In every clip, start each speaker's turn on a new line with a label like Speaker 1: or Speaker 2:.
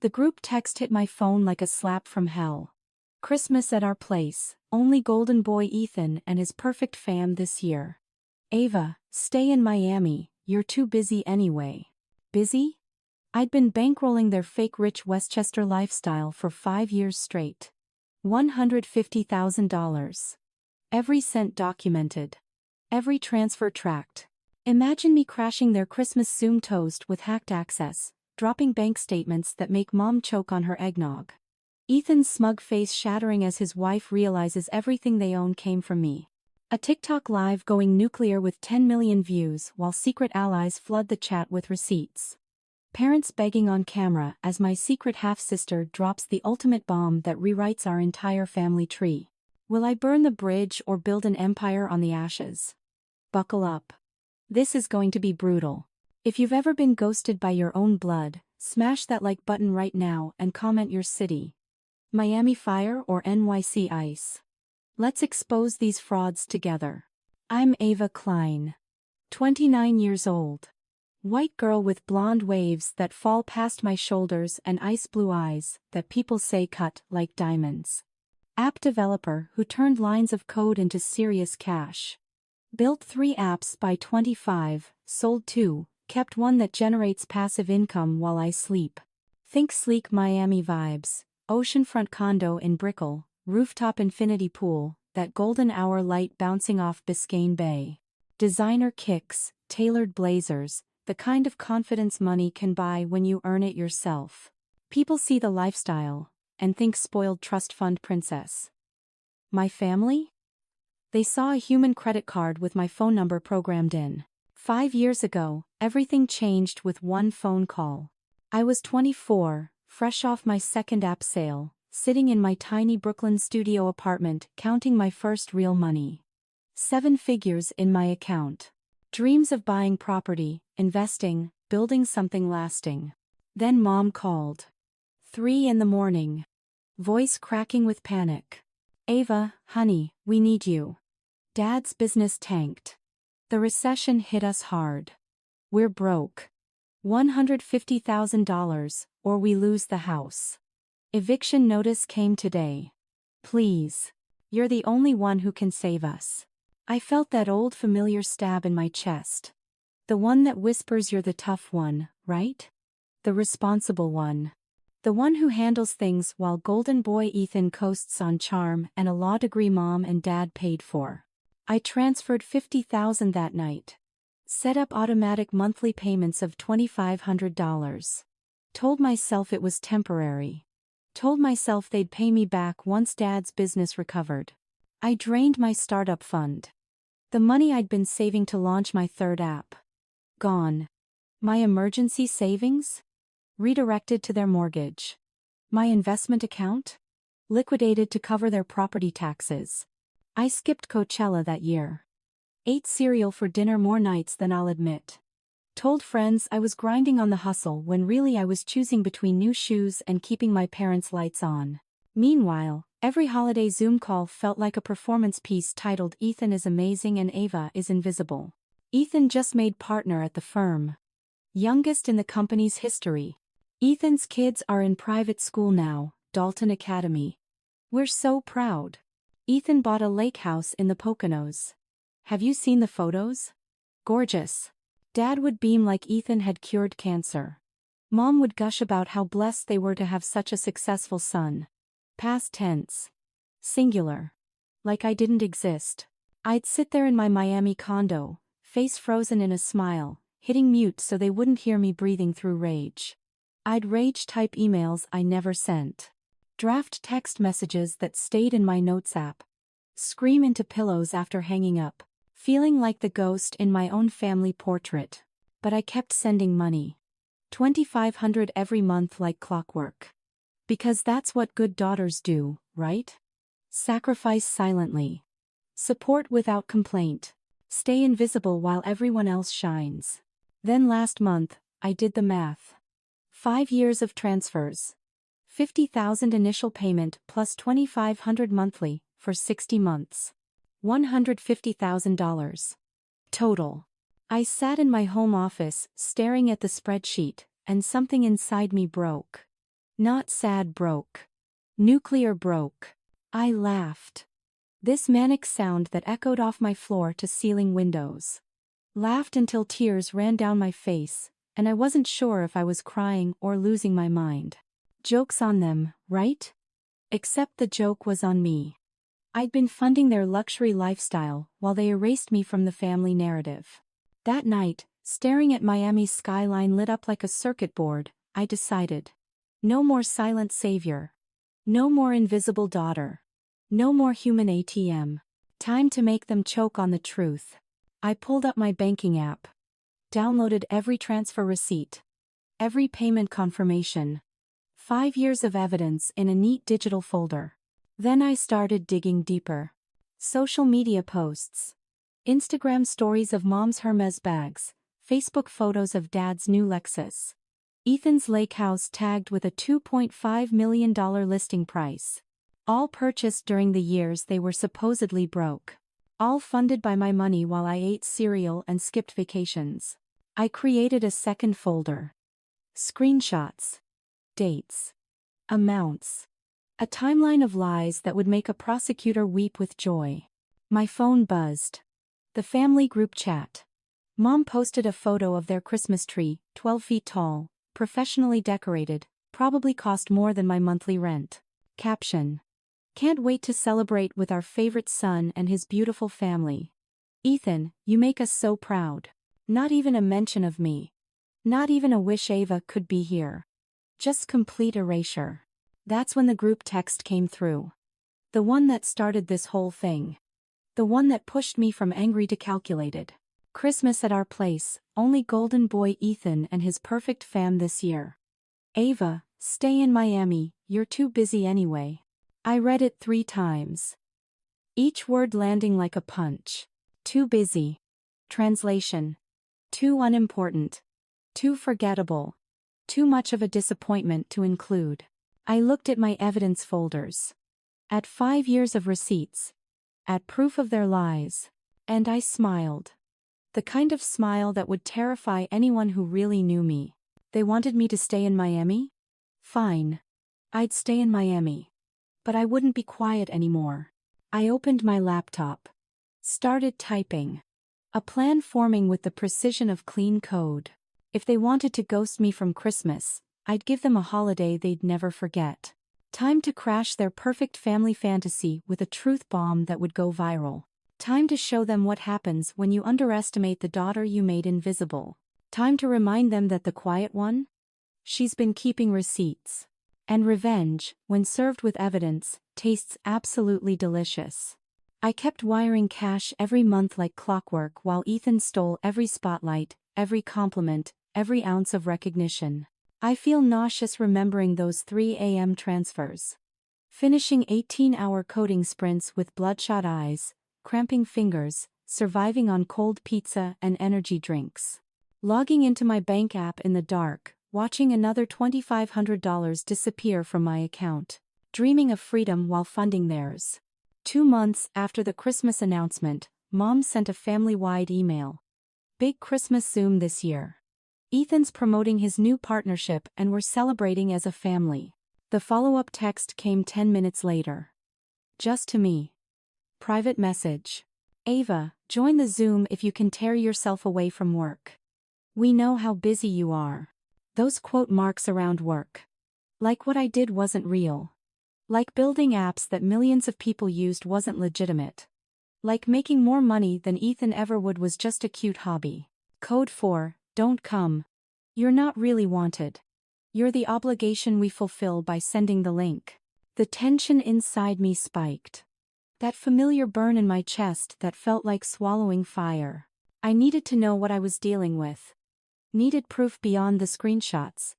Speaker 1: The group text hit my phone like a slap from hell. Christmas at our place, only golden boy Ethan and his perfect fam this year. Ava, stay in Miami, you're too busy anyway. Busy? I'd been bankrolling their fake rich Westchester lifestyle for 5 years straight. $150,000. Every cent documented. Every transfer tracked. Imagine me crashing their Christmas Zoom toast with hacked access, dropping bank statements that make mom choke on her eggnog. Ethan's smug face shattering as his wife realizes everything they own came from me. A TikTok live going nuclear with 10 million views while secret allies flood the chat with receipts. Parents begging on camera as my secret half-sister drops the ultimate bomb that rewrites our entire family tree. Will I burn the bridge or build an empire on the ashes? Buckle up. This is going to be brutal. If you've ever been ghosted by your own blood, smash that like button right now and comment your city. Miami Fire or NYC Ice? Let's expose these frauds together. I'm Ava Klein. 29 years old. White girl with blonde waves that fall past my shoulders and ice blue eyes that people say cut like diamonds. App developer who turned lines of code into serious cash. Built 3 apps by 25, sold 2, kept one that generates passive income while I sleep. Think sleek Miami vibes, oceanfront condo in Brickell, rooftop infinity pool, that golden hour light bouncing off Biscayne Bay. Designer kicks, tailored blazers, the kind of confidence money can buy when you earn it yourself. People see the lifestyle and think spoiled trust fund princess. My family? They saw a human credit card with my phone number programmed in. 5 years ago, everything changed with one phone call. I was 24, fresh off my second app sale, sitting in my tiny Brooklyn studio apartment counting my first real money. 7 figures in my account. Dreams of buying property, investing, building something lasting. Then mom called. 3 in the morning. Voice cracking with panic. Ava, honey, we need you. Dad's business tanked. The recession hit us hard. We're broke. $150,000, or we lose the house. Eviction notice came today. Please. You're the only one who can save us. I felt that old familiar stab in my chest. The one that whispers you're the tough one, right? The responsible one. The one who handles things while golden boy Ethan coasts on charm and a law degree mom and dad paid for. I transferred $50,000 that night. Set up automatic monthly payments of $2,500. Told myself it was temporary. Told myself they'd pay me back once dad's business recovered. I drained my startup fund. The money I'd been saving to launch my 3rd app. Gone. My emergency savings? Redirected to their mortgage. My investment account? Liquidated to cover their property taxes. I skipped Coachella that year. Ate cereal for dinner more nights than I'll admit. Told friends I was grinding on the hustle when really I was choosing between new shoes and keeping my parents' lights on. Meanwhile, every holiday Zoom call felt like a performance piece titled Ethan is amazing and Ava is invisible. Ethan just made partner at the firm. Youngest in the company's history. Ethan's kids are in private school now, Dalton Academy. We're so proud. Ethan bought a lake house in the Poconos. Have you seen the photos? Gorgeous. Dad would beam like Ethan had cured cancer. Mom would gush about how blessed they were to have such a successful son. Past tense. Singular. Like I didn't exist. I'd sit there in my Miami condo, face frozen in a smile, hitting mute so they wouldn't hear me breathing through rage. I'd rage-type emails I never sent. Draft text messages that stayed in my notes app. Scream into pillows after hanging up, feeling like the ghost in my own family portrait. But I kept sending money. $2,500 every month like clockwork. Because that's what good daughters do, right? Sacrifice silently. Support without complaint. Stay invisible while everyone else shines. Then last month, I did the math. 5 years of transfers. $50,000 initial payment plus $2,500 monthly, for 60 months. $150,000. Total. I sat in my home office, staring at the spreadsheet, and something inside me broke. Not sad broke. Nuclear broke. I laughed. This manic sound that echoed off my floor to ceiling windows. Laughed until tears ran down my face, and I wasn't sure if I was crying or losing my mind. Joke's on them, right? Except the joke was on me. I'd been funding their luxury lifestyle while they erased me from the family narrative. That night, staring at Miami's skyline lit up like a circuit board, I decided. No more silent savior. No more invisible daughter. No more human ATM. Time to make them choke on the truth. I pulled up my banking app. Downloaded every transfer receipt. Every payment confirmation. 5 years of evidence in a neat digital folder. Then I started digging deeper. Social media posts. Instagram stories of mom's Hermes bags. Facebook photos of dad's new Lexus. Ethan's lake house tagged with a $2.5 million listing price. All purchased during the years they were supposedly broke. All funded by my money while I ate cereal and skipped vacations. I created a second folder. Screenshots. Dates. Amounts. A timeline of lies that would make a prosecutor weep with joy. My phone buzzed. The family group chat. Mom posted a photo of their Christmas tree, 12 feet tall, professionally decorated, probably cost more than my monthly rent. Caption. Can't wait to celebrate with our favorite son and his beautiful family. Ethan, you make us so proud. Not even a mention of me. Not even a wish Ava could be here. Just complete erasure. That's when the group text came through. The one that started this whole thing. The one that pushed me from angry to calculated. Christmas at our place, only golden boy Ethan and his perfect fam this year. Ava, stay in Miami, you're too busy anyway. I read it 3 times. Each word landing like a punch. Too busy. Translation. Too unimportant. Too forgettable. Too much of a disappointment to include. I looked at my evidence folders. At 5 years of receipts. At proof of their lies. And I smiled. The kind of smile that would terrify anyone who really knew me. They wanted me to stay in Miami? Fine. I'd stay in Miami. But I wouldn't be quiet anymore. I opened my laptop. Started typing. A plan forming with the precision of clean code. If they wanted to ghost me from Christmas, I'd give them a holiday they'd never forget. Time to crash their perfect family fantasy with a truth bomb that would go viral. Time to show them what happens when you underestimate the daughter you made invisible. Time to remind them that the quiet one? She's been keeping receipts. And revenge, when served with evidence, tastes absolutely delicious. I kept wiring cash every month like clockwork while Ethan stole every spotlight, every compliment, every ounce of recognition. I feel nauseous remembering those 3 a.m. transfers. Finishing 18-hour coding sprints with bloodshot eyes, cramping fingers, surviving on cold pizza and energy drinks. Logging into my bank app in the dark, watching another $2,500 disappear from my account. Dreaming of freedom while funding theirs. 2 months after the Christmas announcement, Mom sent a family-wide email. Big Christmas Zoom this year. Ethan's promoting his new partnership and we're celebrating as a family. The follow-up text came 10 minutes later. Just to me. Private message. Ava, join the Zoom if you can tear yourself away from work. We know how busy you are. Those quote marks around work. Like what I did wasn't real. Like building apps that millions of people used wasn't legitimate. Like making more money than Ethan ever would was just a cute hobby. Code 4, don't come. You're not really wanted. You're the obligation we fulfill by sending the link. The tension inside me spiked. That familiar burn in my chest that felt like swallowing fire. I needed to know what I was dealing with. Needed proof beyond the screenshots.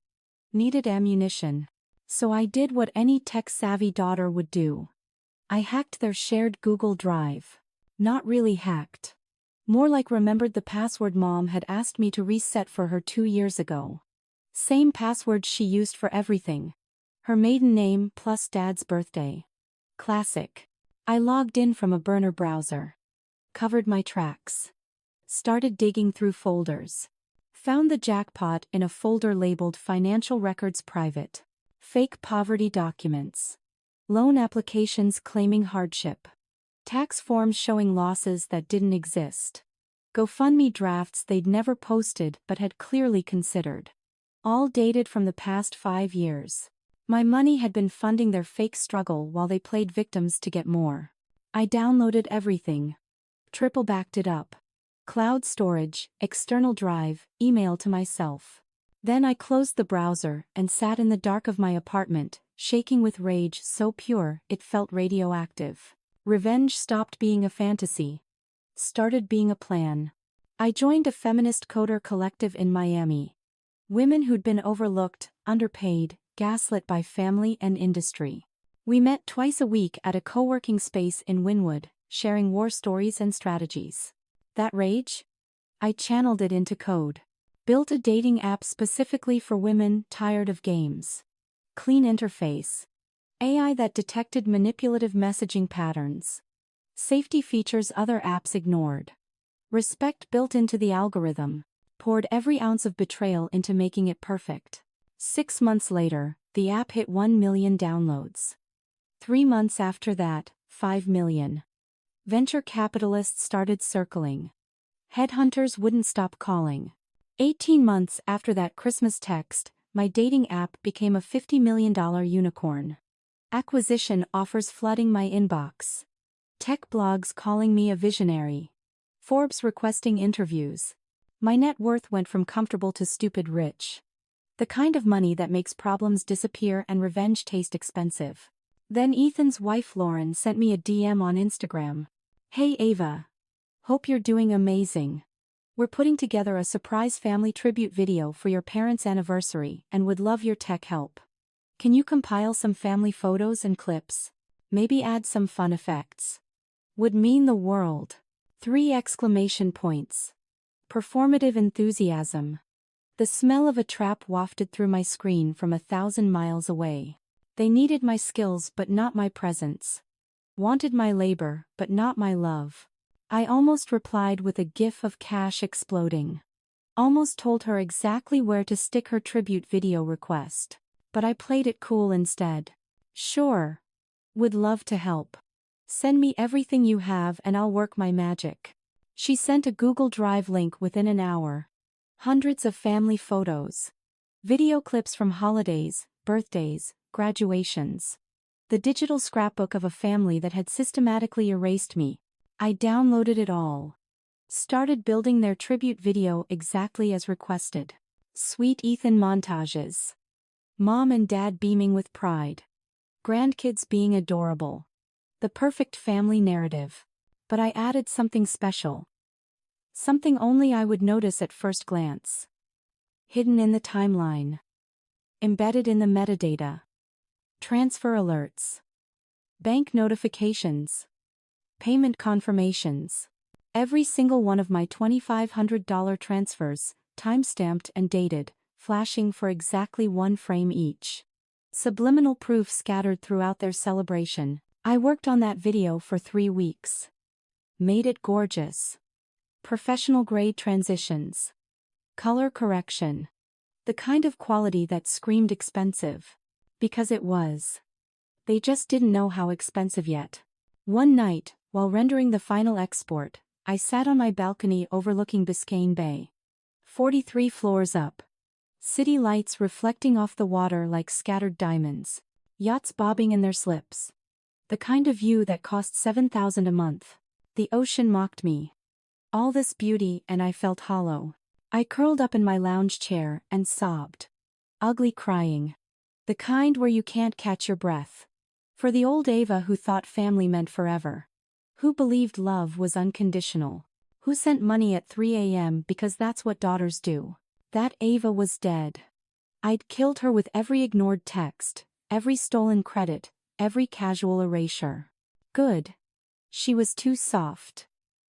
Speaker 1: Needed ammunition. So I did what any tech-savvy daughter would do. I hacked their shared Google Drive. Not really hacked. More like remembered the password Mom had asked me to reset for her 2 years ago. Same password she used for everything. Her maiden name plus Dad's birthday. Classic. I logged in from a burner browser. Covered my tracks. Started digging through folders. Found the jackpot in a folder labeled Financial Records Private. Fake poverty documents. Loan applications claiming hardship. Tax forms showing losses that didn't exist. GoFundMe drafts they'd never posted but had clearly considered. All dated from the past 5 years. My money had been funding their fake struggle while they played victims to get more. I downloaded everything. Triple backed it up. Cloud storage, external drive, email to myself. Then I closed the browser and sat in the dark of my apartment, shaking with rage so pure it felt radioactive. Revenge stopped being a fantasy. Started being a plan. I joined a feminist coder collective in Miami. Women who'd been overlooked, underpaid, gaslit by family and industry. We met twice a week at a co-working space in Wynwood, sharing war stories and strategies. That rage? I channeled it into code. Built a dating app specifically for women tired of games. Clean interface. AI that detected manipulative messaging patterns. Safety features other apps ignored. Respect built into the algorithm. Poured every ounce of betrayal into making it perfect. 6 months later, the app hit 1 million downloads. 3 months after that, 5 million. Venture capitalists started circling. Headhunters wouldn't stop calling. 18 months after that Christmas text, my dating app became a $50 million unicorn. Acquisition offers flooding my inbox. Tech blogs calling me a visionary. Forbes requesting interviews. My net worth went from comfortable to stupid rich. The kind of money that makes problems disappear and revenge taste expensive. Then Ethan's wife Lauren sent me a DM on Instagram. "Hey Ava. Hope you're doing amazing. We're putting together a surprise family tribute video for your parents' anniversary and would love your tech help. Can you compile some family photos and clips? Maybe add some fun effects. Would mean the world." 3 exclamation points. Performative enthusiasm. The smell of a trap wafted through my screen from 1,000 miles away. They needed my skills but not my presence. Wanted my labor but not my love. I almost replied with a gif of cash exploding. Almost told her exactly where to stick her tribute video request. But I played it cool instead. "Sure. Would love to help. Send me everything you have and I'll work my magic." She sent a Google Drive link within an hour. Hundreds of family photos. Video clips from holidays, birthdays, graduations. The digital scrapbook of a family that had systematically erased me. I downloaded it all. Started building their tribute video exactly as requested. Sweet Ethan montages. Mom and dad beaming with pride. Grandkids being adorable. The perfect family narrative. But I added something special. Something only I would notice at first glance. Hidden in the timeline. Embedded in the metadata. Transfer alerts. Bank notifications. Payment confirmations. Every single one of my $2,500 transfers, time-stamped and dated, flashing for exactly 1 frame each. Subliminal proof scattered throughout their celebration. I worked on that video for 3 weeks. Made it gorgeous. Professional grade transitions. Color correction. The kind of quality that screamed expensive. Because it was. They just didn't know how expensive yet. One night, while rendering the final export, I sat on my balcony overlooking Biscayne Bay. 43 floors up. City lights reflecting off the water like scattered diamonds. Yachts bobbing in their slips. The kind of view that cost $7,000 a month. The ocean mocked me. All this beauty and I felt hollow. I curled up in my lounge chair and sobbed. Ugly crying. The kind where you can't catch your breath. For the old Ava who thought family meant forever. Who believed love was unconditional. Who sent money at 3 a.m. because that's what daughters do. That Ava was dead. I'd killed her with every ignored text, every stolen credit, every casual erasure. Good. She was too soft.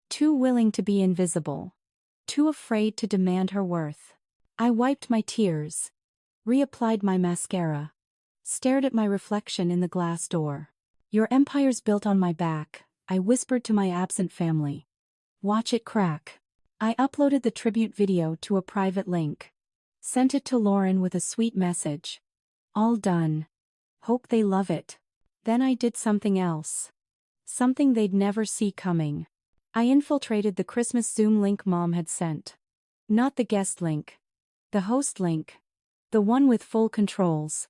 Speaker 1: Too willing to be invisible. Too afraid to demand her worth. I wiped my tears. Reapplied my mascara. Stared at my reflection in the glass door. Your empire's built on my back, I whispered to my absent family. Watch it crack. I uploaded the tribute video to a private link. Sent it to Lauren with a sweet message. All done. Hope they love it. Then I did something else. Something they'd never see coming. I infiltrated the Christmas Zoom link Mom had sent. Not the guest link. The host link. The one with full controls.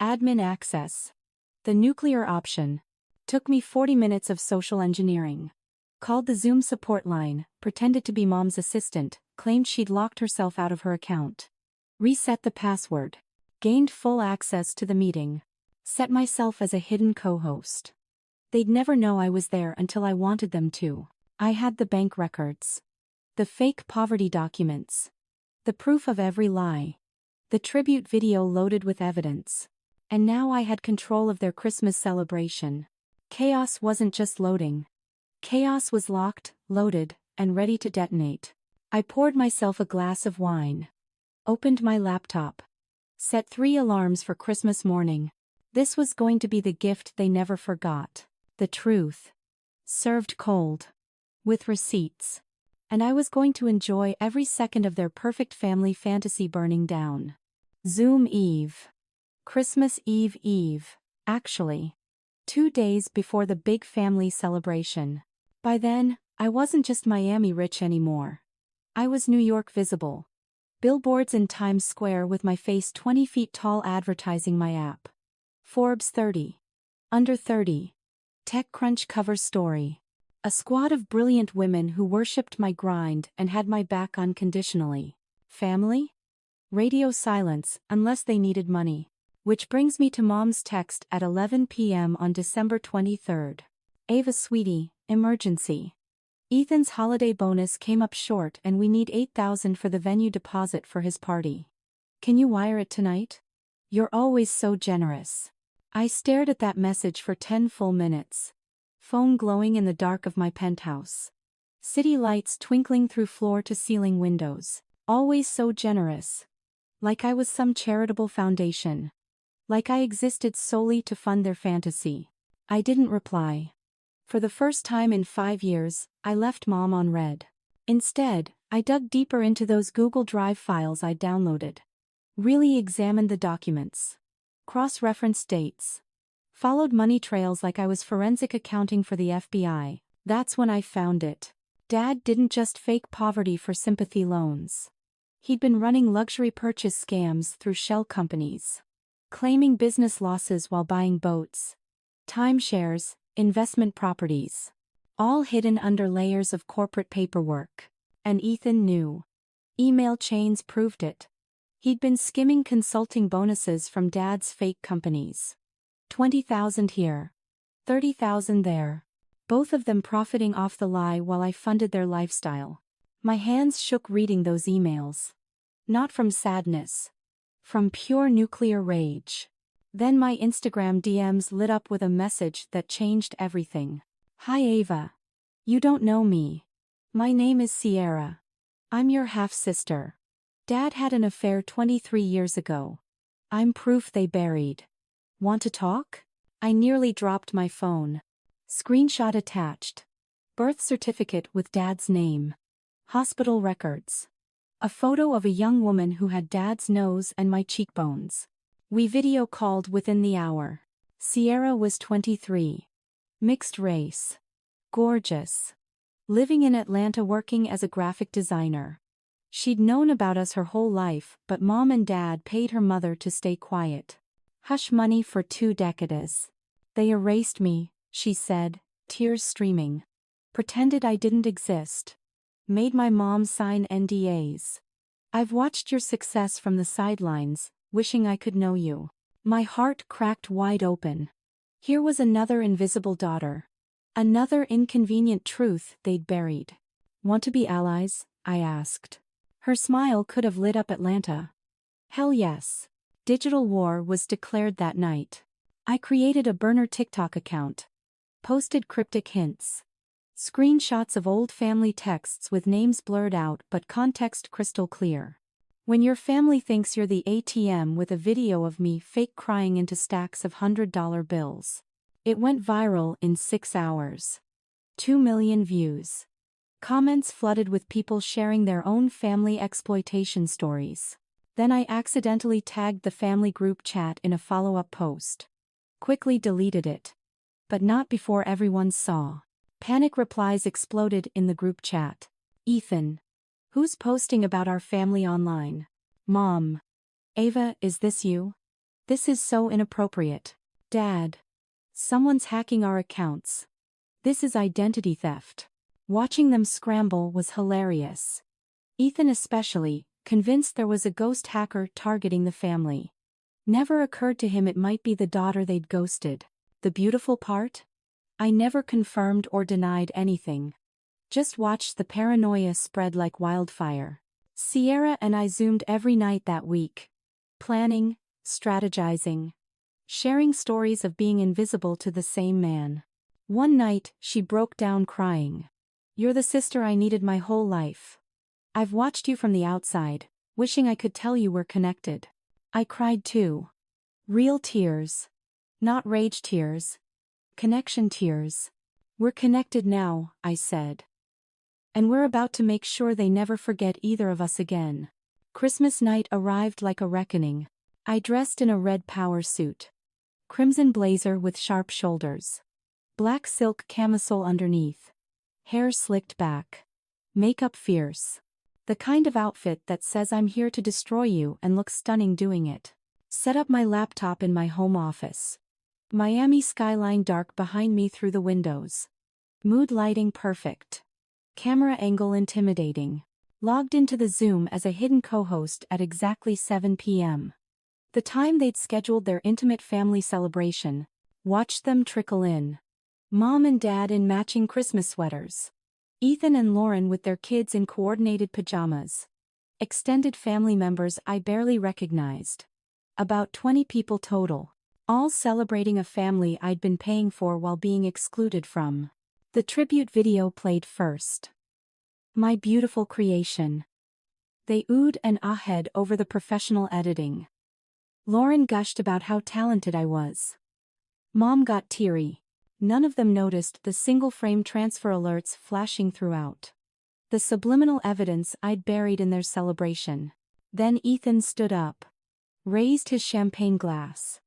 Speaker 1: Admin access. The nuclear option. Took me 40 minutes of social engineering. Called the Zoom support line, pretended to be Mom's assistant, claimed she'd locked herself out of her account. Reset the password. Gained full access to the meeting. Set myself as a hidden co-host. They'd never know I was there until I wanted them to. I had the bank records. The fake poverty documents. The proof of every lie. The tribute video loaded with evidence. And now I had control of their Christmas celebration. Chaos wasn't just loading. Chaos was locked, loaded, and ready to detonate. I poured myself a glass of wine. Opened my laptop. Set 3 alarms for Christmas morning. This was going to be the gift they never forgot. The truth. Served cold. With receipts. And I was going to enjoy every second of their perfect family fantasy burning down. Zoom Eve. Christmas Eve. Actually. 2 days before the big family celebration. By then, I wasn't just Miami rich anymore. I was New York visible. Billboards in Times Square with my face 20 feet tall advertising my app. Forbes 30. Under 30. TechCrunch cover story. A squad of brilliant women who worshipped my grind and had my back unconditionally. Family? Radio silence, unless they needed money. Which brings me to Mom's text at 11 p.m. on December 23rd. Ava sweetie, emergency. Ethan's holiday bonus came up short and we need $8,000 for the venue deposit for his party. Can you wire it tonight? You're always so generous. I stared at that message for 10 full minutes. Phone glowing in the dark of my penthouse. City lights twinkling through floor-to-ceiling windows. Always so generous. Like I was some charitable foundation. Like I existed solely to fund their fantasy. I didn't reply. For the first time in 5 years, I left Mom on red. Instead, I dug deeper into those Google Drive files I'd downloaded. Really examined the documents. Cross-referenced dates. Followed money trails like I was forensic accounting for the FBI. That's when I found it. Dad didn't just fake poverty for sympathy loans. He'd been running luxury purchase scams through shell companies. Claiming business losses while buying boats. Timeshares, investment properties. All hidden under layers of corporate paperwork. And Ethan knew. Email chains proved it. He'd been skimming consulting bonuses from Dad's fake companies. 20,000 here. 30,000 there. Both of them profiting off the lie while I funded their lifestyle. My hands shook reading those emails. Not from sadness. From pure nuclear rage. Then my Instagram DMs lit up with a message that changed everything. Hi Ava. You don't know me. My name is Sierra. I'm your half-sister. Dad had an affair 23 years ago. I'm proof they buried. Want to talk? I nearly dropped my phone. Screenshot attached. Birth certificate with Dad's name. Hospital records. A photo of a young woman who had Dad's nose and my cheekbones. We video called within the hour. Sierra was 23. Mixed race. Gorgeous. Living in Atlanta working as a graphic designer. She'd known about us her whole life, but Mom and Dad paid her mother to stay quiet. Hush money for 2 decades. They erased me, she said, tears streaming. Pretended I didn't exist. Made my mom sign NDAs. I've watched your success from the sidelines, wishing I could know you. My heart cracked wide open. Here was another invisible daughter. Another inconvenient truth they'd buried. Want to be allies? I asked. Her smile could have lit up Atlanta. Hell yes. Digital war was declared that night. I created a burner TikTok account. Posted cryptic hints. Screenshots of old family texts with names blurred out but context crystal clear. When your family thinks you're the ATM with a video of me fake crying into stacks of $100 bills. It went viral in 6 hours. 2 million views. Comments flooded with people sharing their own family exploitation stories. Then I accidentally tagged the family group chat in a follow-up post. Quickly deleted it. But not before everyone saw. Panic replies exploded in the group chat. Ethan. Who's posting about our family online? Mom. Ava, is this you? This is so inappropriate. Dad. Someone's hacking our accounts. This is identity theft. Watching them scramble was hilarious. Ethan especially, convinced there was a ghost hacker targeting the family. Never occurred to him it might be the daughter they'd ghosted. The beautiful part? I never confirmed or denied anything. Just watched the paranoia spread like wildfire. Sierra and I zoomed every night that week. Planning, strategizing, sharing stories of being invisible to the same man. One night, she broke down crying. You're the sister I needed my whole life. I've watched you from the outside, wishing I could tell you we're connected. I cried too. Real tears. Not rage tears. Connection tears. We're connected now, I said. And we're about to make sure they never forget either of us again. Christmas night arrived like a reckoning. I dressed in a red power suit. Crimson blazer with sharp shoulders. Black silk camisole underneath. Hair slicked back. Makeup fierce. The kind of outfit that says I'm here to destroy you and looks stunning doing it. Set up my laptop in my home office. Miami skyline dark behind me through the windows. Mood lighting perfect. Camera angle intimidating. Logged into the Zoom as a hidden co-host at exactly 7 p.m. The time they'd scheduled their intimate family celebration. Watched them trickle in. Mom and Dad in matching Christmas sweaters. Ethan and Lauren with their kids in coordinated pajamas. Extended family members I barely recognized. About 20 people total. All celebrating a family I'd been paying for while being excluded from. The tribute video played first. My beautiful creation. They oohed and ahed over the professional editing. Lauren gushed about how talented I was. Mom got teary. None of them noticed the single-frame transfer alerts flashing throughout. The subliminal evidence I'd buried in their celebration. Then Ethan stood up. Raised his champagne glass.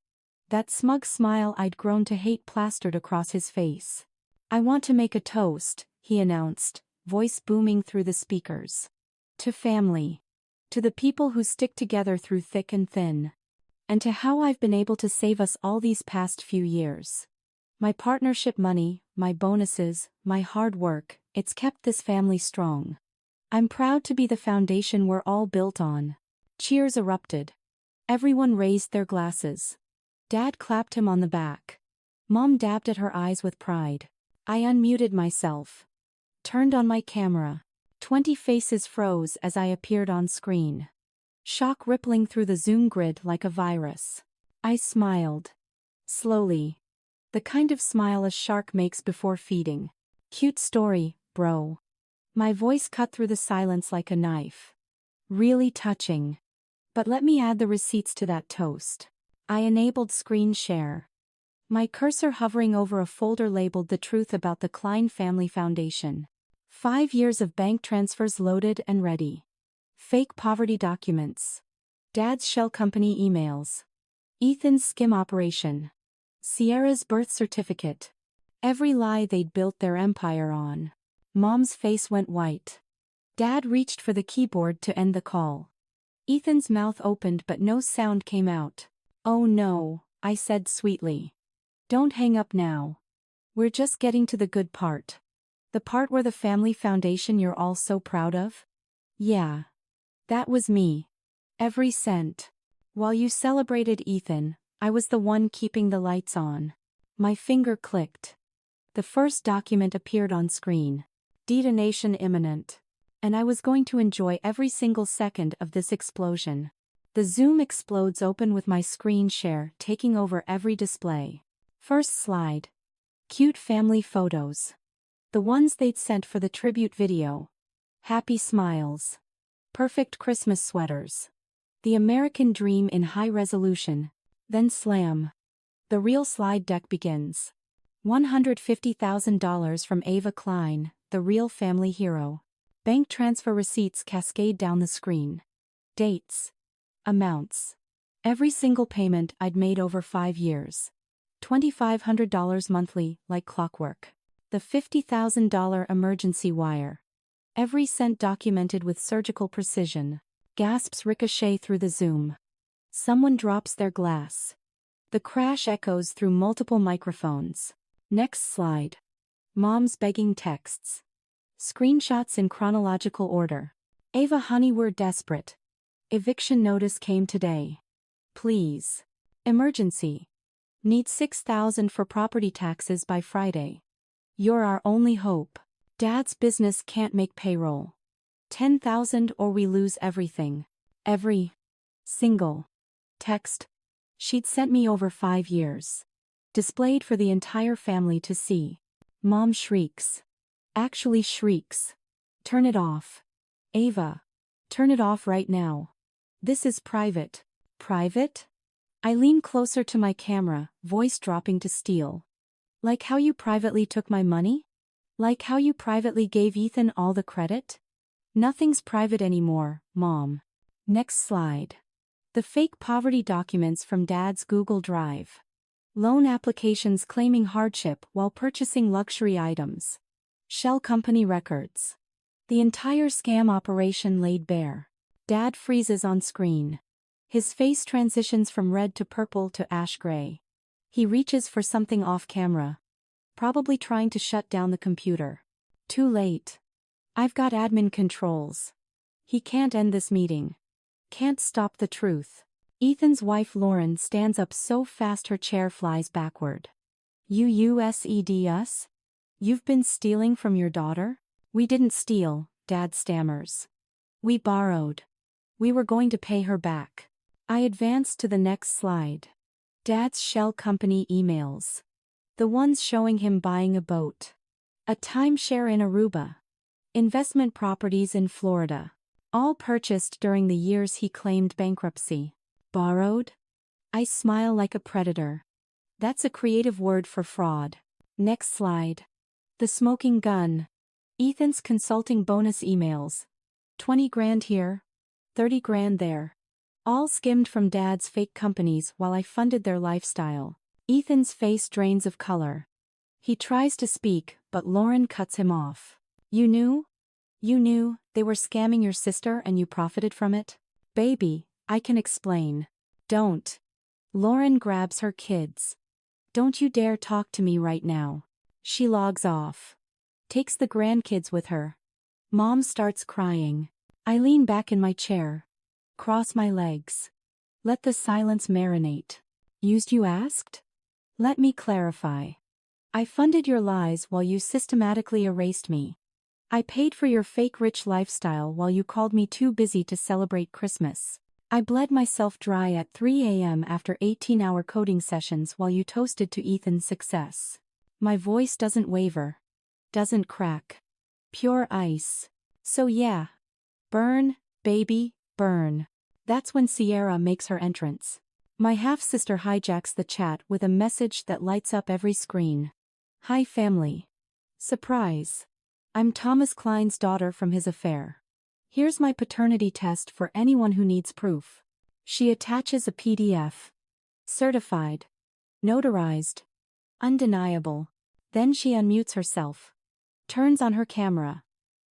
Speaker 1: That smug smile I'd grown to hate plastered across his face. I want to make a toast, he announced, voice booming through the speakers. To family. To the people who stick together through thick and thin. And to how I've been able to save us all these past few years. My partnership money, my bonuses, my hard work, it's kept this family strong. I'm proud to be the foundation we're all built on. Cheers erupted. Everyone raised their glasses. Dad clapped him on the back. Mom dabbed at her eyes with pride. I unmuted myself. Turned on my camera. 20 faces froze as I appeared on screen. Shock rippling through the Zoom grid like a virus. I smiled. Slowly. The kind of smile a shark makes before feeding. Cute story, bro. My voice cut through the silence like a knife. Really touching. But let me add the receipts to that toast. I enabled screen share. My cursor hovering over a folder labeled The Truth About the Klein Family Foundation. 5 years of bank transfers loaded and ready. Fake poverty documents. Dad's shell company emails. Ethan's skim operation. Sierra's birth certificate. Every lie they'd built their empire on. Mom's face went white. Dad reached for the keyboard to end the call. Ethan's mouth opened but no sound came out. Oh no, I said sweetly. Don't hang up now. We're just getting to the good part. The part where the family foundation you're all so proud of? Yeah. That was me. Every cent. While you celebrated Ethan, I was the one keeping the lights on. My finger clicked. The first document appeared on screen. Detonation imminent. And I was going to enjoy every single second of this explosion. The Zoom explodes open with my screen share taking over every display. First slide. Cute family photos. The ones they'd sent for the tribute video. Happy smiles. Perfect Christmas sweaters. The American dream in high resolution. Then slam. The real slide deck begins. $150,000 from Ava Klein, the real family hero. Bank transfer receipts cascade down the screen. Dates. Amounts. Every single payment I'd made over 5 years. $2,500 monthly, like clockwork. The $50,000 emergency wire. Every cent documented with surgical precision. Gasps ricochet through the Zoom. Someone drops their glass. The crash echoes through multiple microphones. Next slide. Mom's begging texts. Screenshots in chronological order. Ava honey, we're desperate. Eviction notice came today. Please. Emergency. Need $6,000 for property taxes by Friday. You're our only hope. Dad's business can't make payroll. $10,000 or we lose everything. Every single text she'd sent me over 5 years. Displayed for the entire family to see. Mom shrieks. Actually shrieks. Turn it off. Ava. Turn it off right now. This is private. Private? I lean closer to my camera, voice dropping to steel. Like how you privately took my money? Like how you privately gave Ethan all the credit? Nothing's private anymore, Mom. Next slide. The fake poverty documents from Dad's Google Drive. Loan applications claiming hardship while purchasing luxury items. Shell company records. The entire scam operation laid bare. Dad freezes on screen. His face transitions from red to purple to ash gray. He reaches for something off camera. Probably trying to shut down the computer. Too late. I've got admin controls. He can't end this meeting. Can't stop the truth. Ethan's wife Lauren stands up so fast her chair flies backward. USED us? You've been stealing from your daughter? We didn't steal, Dad stammers. We borrowed. We were going to pay her back. I advance to the next slide. Dad's shell company emails. The ones showing him buying a boat. A timeshare in Aruba. Investment properties in Florida. All purchased during the years he claimed bankruptcy. Borrowed? I smile like a predator. That's a creative word for fraud. Next slide. The smoking gun. Ethan's consulting bonus emails. 20 grand here. 30 grand there. All skimmed from Dad's fake companies while I funded their lifestyle. Ethan's face drains of color. He tries to speak, but Lauren cuts him off. You knew? You knew they were scamming your sister and you profited from it? Baby, I can explain. Don't. Lauren grabs her kids. Don't you dare talk to me right now. She logs off. Takes the grandkids with her. Mom starts crying. I lean back in my chair. Cross my legs. Let the silence marinate. Used you asked? Let me clarify. I funded your lies while you systematically erased me. I paid for your fake rich lifestyle while you called me too busy to celebrate Christmas. I bled myself dry at 3 a.m. after 18-hour coding sessions while you toasted to Ethan's success. My voice doesn't waver. Doesn't crack. Pure ice. So yeah. Burn, baby, burn. That's when Sierra makes her entrance. My half-sister hijacks the chat with a message that lights up every screen. Hi family. Surprise. I'm Thomas Klein's daughter from his affair. Here's my paternity test for anyone who needs proof. She attaches a PDF. Certified. Notarized. Undeniable. Then she unmutes herself. Turns on her camera.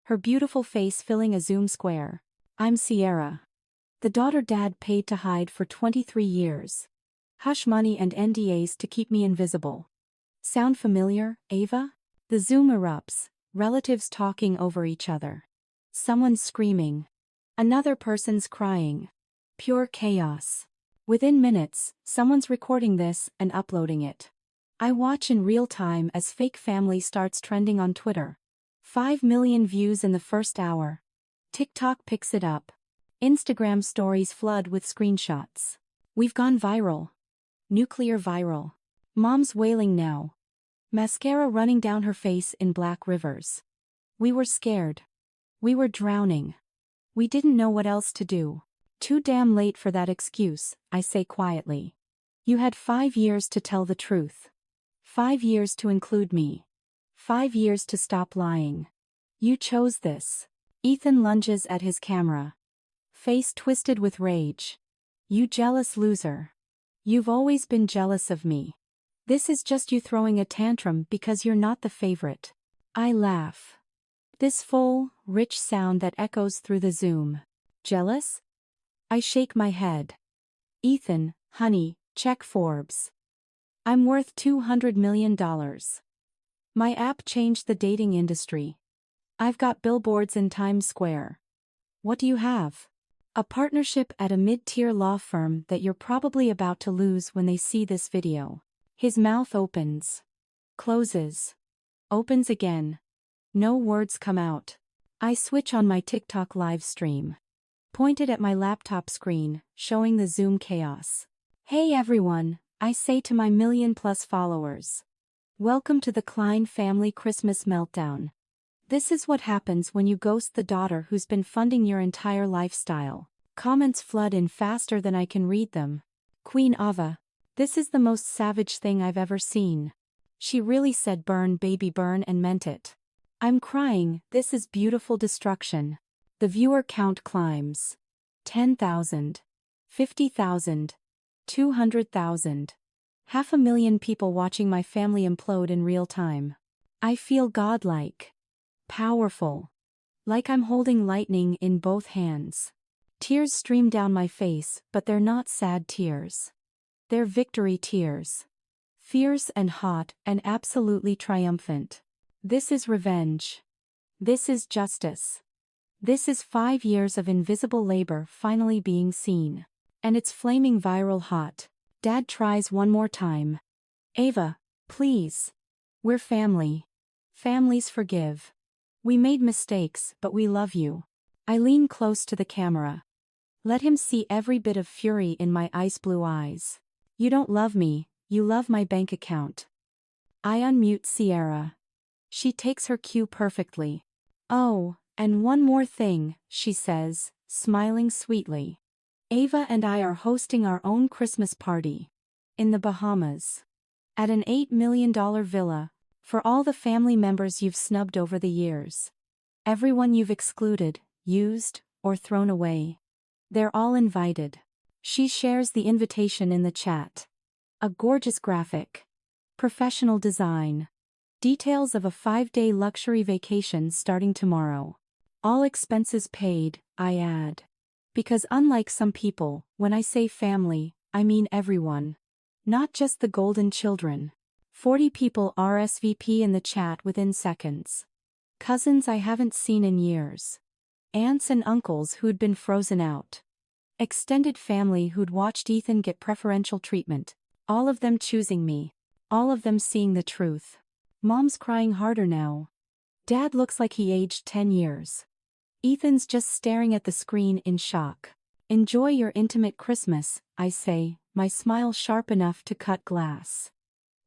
Speaker 1: Her beautiful face filling a Zoom square. I'm Sierra. The daughter Dad paid to hide for 23 years. Hush money and NDAs to keep me invisible. Sound familiar, Ava? The Zoom erupts, relatives talking over each other. Someone's screaming. Another person's crying. Pure chaos. Within minutes, someone's recording this and uploading it. I watch in real time as fake family starts trending on Twitter. 5 million views in the first hour. TikTok picks it up. Instagram stories flood with screenshots. We've gone viral. Nuclear viral. Mom's wailing now. Mascara running down her face in black rivers. We were scared. We were drowning. We didn't know what else to do. Too damn late for that excuse, I say quietly. You had 5 years to tell the truth. 5 years to include me. 5 years to stop lying. You chose this. Ethan lunges at his camera. Face twisted with rage. You jealous loser. You've always been jealous of me. This is just you throwing a tantrum because you're not the favorite. I laugh. This full, rich sound that echoes through the Zoom. Jealous? I shake my head. Ethan, honey, check Forbes. I'm worth $200 million. My app changed the dating industry. I've got billboards in Times Square. What do you have? A partnership at a mid-tier law firm that you're probably about to lose when they see this video. His mouth opens. Closes. Opens again. No words come out. I switch on my TikTok live stream. Pointed at my laptop screen, showing the Zoom chaos. Hey everyone, I say to my million-plus followers. Welcome to the Klein family Christmas meltdown. This is what happens when you ghost the daughter who's been funding your entire lifestyle. Comments flood in faster than I can read them. Queen Ava. This is the most savage thing I've ever seen. She really said burn baby burn and meant it. I'm crying, this is beautiful destruction. The viewer count climbs. 10,000. 50,000. 200,000. 500,000 people watching my family implode in real time. I feel godlike. Powerful. Like I'm holding lightning in both hands. Tears stream down my face, but they're not sad tears. They're victory tears. Fierce and hot and absolutely triumphant. This is revenge. This is justice. This is 5 years of invisible labor finally being seen. And it's flaming viral hot. Dad tries one more time. Ava, please. We're family. Families forgive. We made mistakes, but we love you. I lean close to the camera. Let him see every bit of fury in my ice blue eyes. You don't love me, you love my bank account. I unmute Sierra. She takes her cue perfectly. Oh, and one more thing, she says, smiling sweetly. Ava and I are hosting our own Christmas party. In the Bahamas. At an $8 million villa, for all the family members you've snubbed over the years. Everyone you've excluded, used, or thrown away. They're all invited. She shares the invitation in the chat. A gorgeous graphic. Professional design. Details of a 5-day luxury vacation starting tomorrow. All expenses paid, I add. Because unlike some people, when I say family, I mean everyone. Not just the golden children. 40 people RSVP in the chat within seconds. Cousins I haven't seen in years. Aunts and uncles who'd been frozen out. Extended family who'd watched Ethan get preferential treatment. All of them choosing me. All of them seeing the truth. Mom's crying harder now. Dad looks like he aged 10 years. Ethan's just staring at the screen in shock. Enjoy your intimate Christmas, I say, my smile sharp enough to cut glass.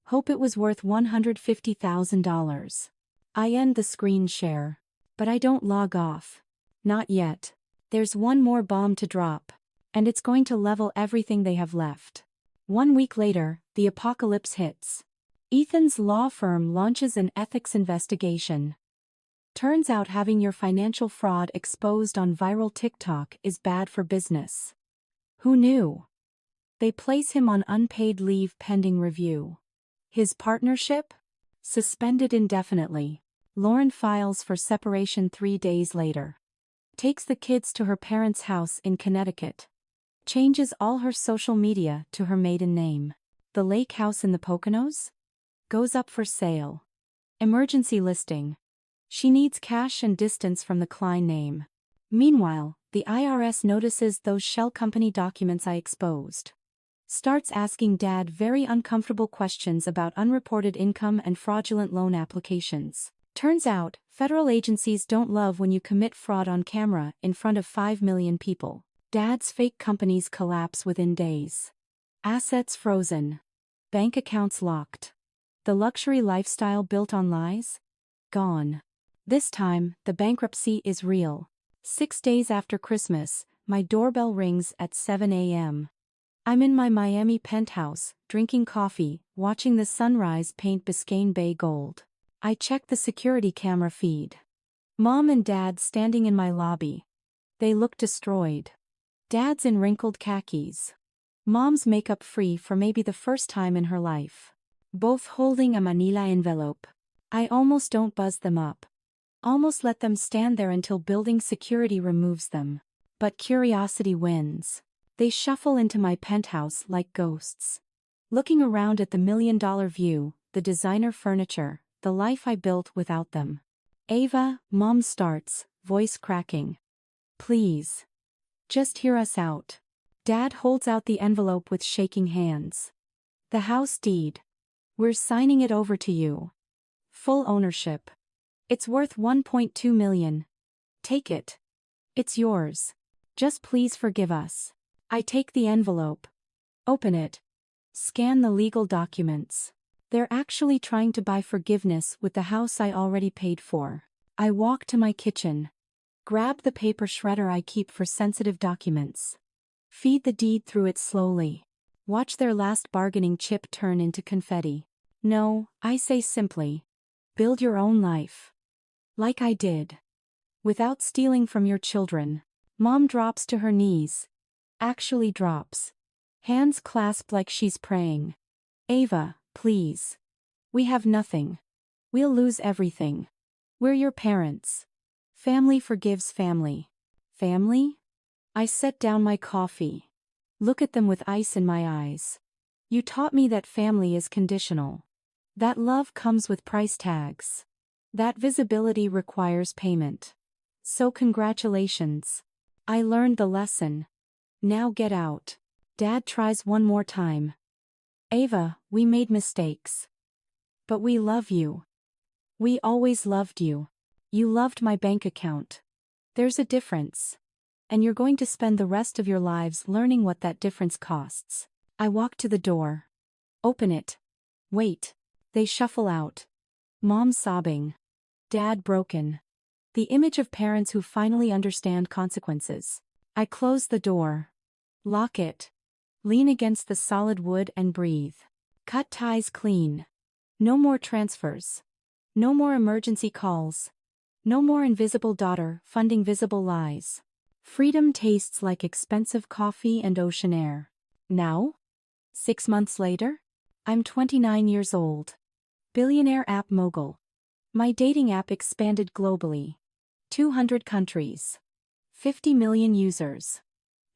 Speaker 1: Hope it was worth $150,000. I end the screen share. But I don't log off. Not yet. There's one more bomb to drop. And it's going to level everything they have left. 1 week later, the apocalypse hits. Ethan's law firm launches an ethics investigation. Turns out having your financial fraud exposed on viral TikTok is bad for business. Who knew? They place him on unpaid leave pending review. His partnership? Suspended indefinitely. Lauren files for separation 3 days later. Takes the kids to her parents' house in Connecticut. Changes all her social media to her maiden name. The lake house in the Poconos? Goes up for sale. Emergency listing. She needs cash and distance from the Klein name. Meanwhile, the IRS notices those shell company documents I exposed. Starts asking Dad very uncomfortable questions about unreported income and fraudulent loan applications. Turns out, federal agencies don't love when you commit fraud on camera in front of 5 million people. Dad's fake companies collapse within days. Assets frozen. Bank accounts locked. The luxury lifestyle built on lies? Gone. This time, the bankruptcy is real. 6 days after Christmas, my doorbell rings at 7 a.m. I'm in my Miami penthouse, drinking coffee, watching the sunrise paint Biscayne Bay gold. I check the security camera feed. Mom and Dad standing in my lobby. They look destroyed. Dad's in wrinkled khakis. Mom's makeup free for maybe the first time in her life. Both holding a manila envelope. I almost don't buzz them up. Almost let them stand there until building security removes them. But curiosity wins. They shuffle into my penthouse like ghosts. Looking around at the $1,000,000 view, the designer furniture, the life I built without them. Ava, Mom starts, voice cracking. Please. Just hear us out. Dad holds out the envelope with shaking hands. The house deed. We're signing it over to you. Full ownership. It's worth $1.2 million. Take it. It's yours. Just please forgive us. I take the envelope. Open it. Scan the legal documents. They're actually trying to buy forgiveness with the house I already paid for. I walk to my kitchen. Grab the paper shredder I keep for sensitive documents. Feed the deed through it slowly. Watch their last bargaining chip turn into confetti. No, I say simply. Build your own life. Like I did. Without stealing from your children. Mom drops to her knees. Actually drops. Hands clasped like she's praying. Ava, please. We have nothing. We'll lose everything. We're your parents. Family forgives family. Family? I set down my coffee. Look at them with ice in my eyes. You taught me that family is conditional. That love comes with price tags. That visibility requires payment. So congratulations. I learned the lesson. Now get out. Dad tries one more time. Ava, we made mistakes. But we love you. We always loved you. You loved my bank account. There's a difference. And you're going to spend the rest of your lives learning what that difference costs. I walk to the door. Open it. Wait. They shuffle out. Mom sobbing. Dad broken. The image of parents who finally understand consequences. I close the door. Lock it. Lean against the solid wood and breathe. Cut ties clean. No more transfers. No more emergency calls. No more invisible daughter funding visible lies. Freedom tastes like expensive coffee and ocean air. Now? 6 months later? I'm 29 years old. Billionaire app mogul. My dating app expanded globally. 200 countries. 50 million users.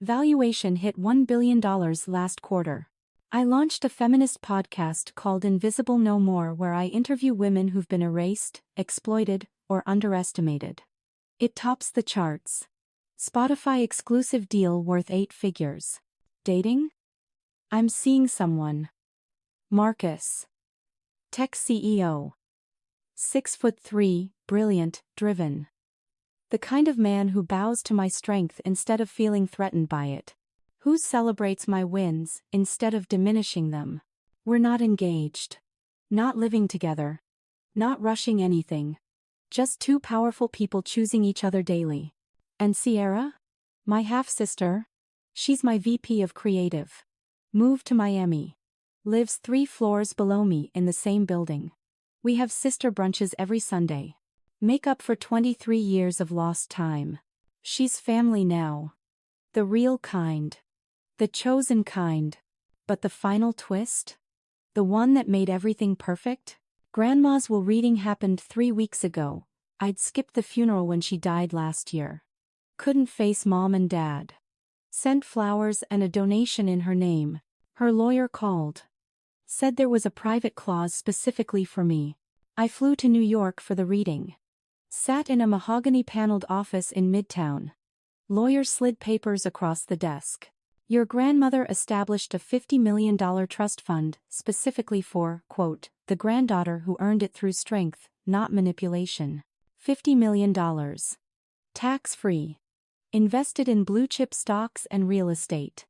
Speaker 1: Valuation hit $1 billion last quarter. I launched a feminist podcast called Invisible No More where I interview women who've been erased, exploited, or underestimated. It tops the charts. Spotify exclusive deal worth 8 figures. Dating? I'm seeing someone. Marcus. Tech CEO. 6'3", brilliant, driven. The kind of man who bows to my strength instead of feeling threatened by it. Who celebrates my wins instead of diminishing them. We're not engaged. Not living together. Not rushing anything. Just two powerful people choosing each other daily. And Sierra? My half-sister? She's my VP of Creative. Moved to Miami. Lives 3 floors below me in the same building. We have sister brunches every Sunday. Make up for 23 years of lost time. She's family now. The real kind. The chosen kind. But the final twist? The one that made everything perfect? Grandma's will reading happened 3 weeks ago. I'd skipped the funeral when she died last year. Couldn't face Mom and Dad. Sent flowers and a donation in her name. Her lawyer called. Said there was a private clause specifically for me. I flew to New York for the reading. Sat in a mahogany-paneled office in Midtown. Lawyer slid papers across the desk. Your grandmother established a $50 million trust fund specifically for, quote, the granddaughter who earned it through strength, not manipulation. $50 million. Tax-free. Invested in blue-chip stocks and real estate.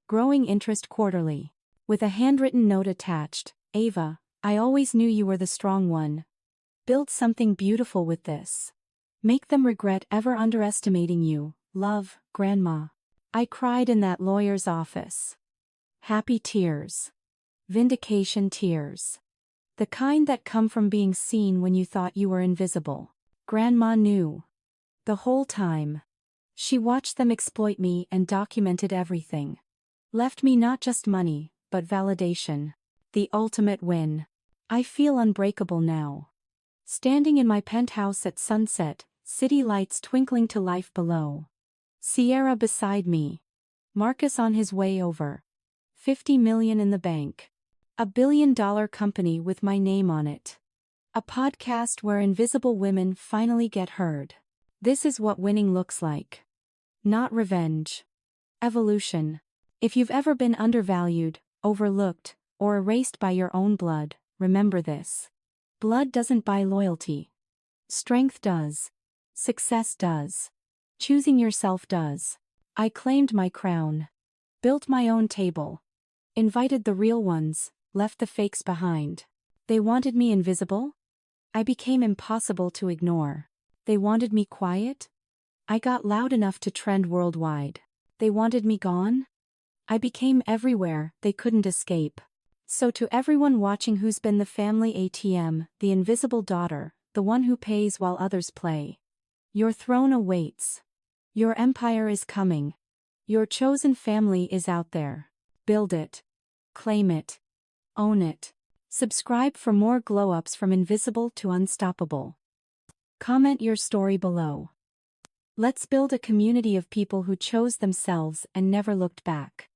Speaker 1: Growing interest quarterly. With a handwritten note attached, Ava, I always knew you were the strong one. Build something beautiful with this. Make them regret ever underestimating you. Love, Grandma. I cried in that lawyer's office. Happy tears. Vindication tears. The kind that come from being seen when you thought you were invisible. Grandma knew. The whole time. She watched them exploit me and documented everything. Left me not just money, but validation. The ultimate win. I feel unbreakable now. Standing in my penthouse at sunset, city lights twinkling to life below. Sierra beside me. Marcus on his way over. 50 million in the bank. A billion-dollar company with my name on it. A podcast where invisible women finally get heard. This is what winning looks like. Not revenge. Evolution. If you've ever been undervalued, overlooked, or erased by your own blood, remember this. Blood doesn't buy loyalty. Strength does. Success does. Choosing yourself does. I claimed my crown. Built my own table. Invited the real ones, left the fakes behind. They wanted me invisible? I became impossible to ignore. They wanted me quiet? I got loud enough to trend worldwide. They wanted me gone? I became everywhere they couldn't escape. So to everyone watching who's been the family ATM, the invisible daughter, the one who pays while others play. Your throne awaits. Your empire is coming. Your chosen family is out there. Build it. Claim it. Own it. Subscribe for more glow-ups from invisible to unstoppable. Comment your story below. Let's build a community of people who chose themselves and never looked back.